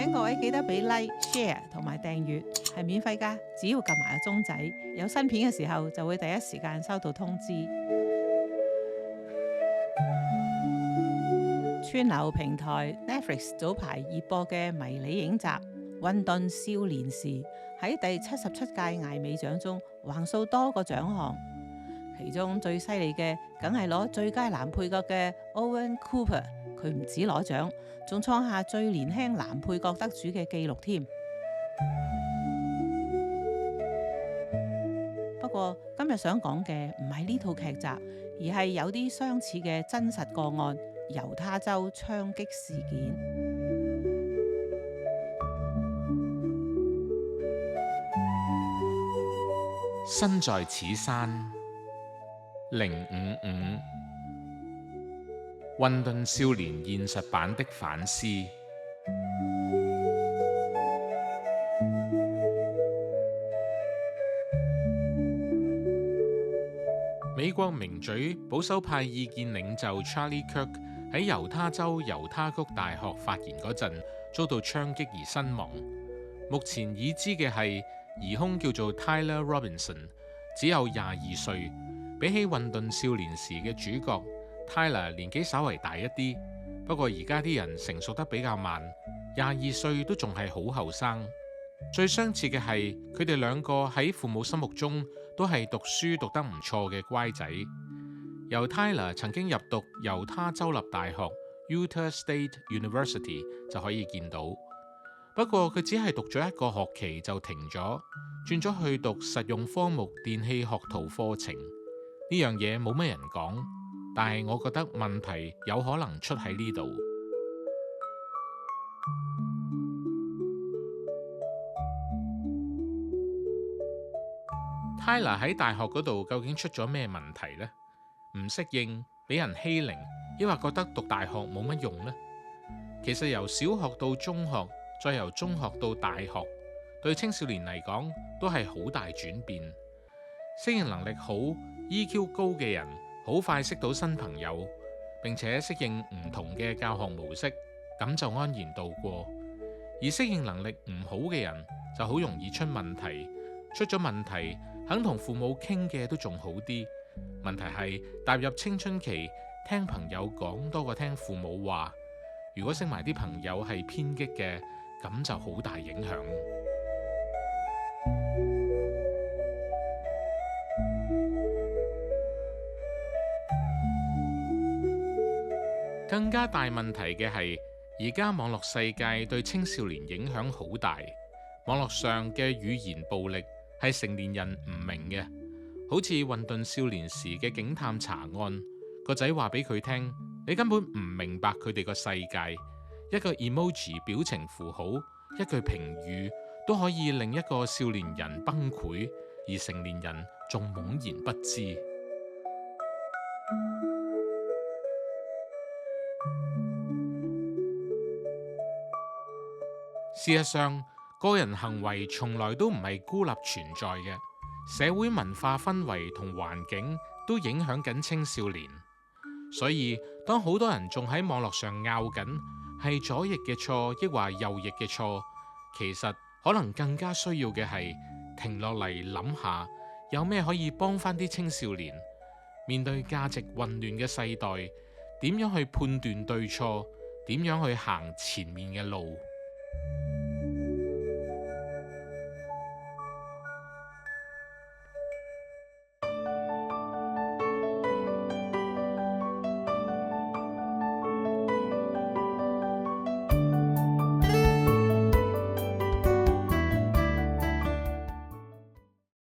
請各位記得俾 like、share 同埋訂閱，係免費㗎，只要撳埋個鐘仔，有新片嘅時候就會第一時間收到通知。串流平台 Netflix 早排熱播嘅迷你影集《混沌少年時》喺第77屆艾美獎中橫掃多個獎項，其中最犀利嘅梗係攞最佳男配角嘅 Owen Cooper， 佢唔止攞獎，仲創下最年輕男配角得主嘅紀錄添。不過今日想講嘅唔係呢套劇集，而係有啲相似嘅真實個案——猶他州槍擊事件。身在此山055混沌少年現實版的反思。美國名嘴保守派意見領袖 Charlie Kirk 喺猶他州猶他谷大學發言嗰陣遭到槍擊而身亡。目前已知嘅係疑兇叫做 Tyler Robinson， 只有22歲，比起混沌少年時嘅主角 Tyler 年紀稍為大一啲。不過而家啲人成熟得比較慢，22歲都仲係好後生。最相似嘅係佢哋兩個喺父母心目中都係讀書讀得唔錯嘅乖仔。由 Tyler 曾經入讀猶他州立大學 Utah State University 就可以見到。不過佢只係讀咗一個學期就停咗，轉咗去讀實用科目電氣學徒課程。呢樣嘢冇乜人講，但係我覺得問題有可能出喺呢度。Tyler 喺大學嗰度究竟出咗咩問題呢？唔適應，俾人欺凌，抑或覺得讀大學冇乜用呢？其實由小學到中學，再由中學到大學，對青少年嚟講都係好大轉變。適應能力好、EQ 高嘅人，好快識到新朋友，並且適應唔同嘅教學模式，咁就安然度過。而適應能力唔好嘅人，就好容易出問題。出咗問題，肯同父母傾嘅都仲好啲。問題係踏入青春期，聽朋友講多過聽父母話。如果識埋啲朋友係偏激嘅，咁就好大影響。更加大問題嘅係，而家網絡世界對青少年影響好大。網絡上嘅語言暴力係成年人唔明嘅，好似混沌少年時嘅警探查案，個仔話俾佢聽，你根本唔明白佢哋個世界。一個 emoji 表情符號，一句評語都可以令一個少年人崩潰，而成年人仲懵然不知。事實上，個人行為從來都唔係孤立存在嘅，社會文化氛圍同環境都影響緊青少年。所以當好多人仲喺網絡上拗緊係左翼嘅錯，抑或右翼嘅錯，其實可能更加需要嘅係停落嚟諗下，有咩可以幫翻啲青少年面對價值混亂嘅世代，點樣去判斷對錯，點樣去行前面嘅路。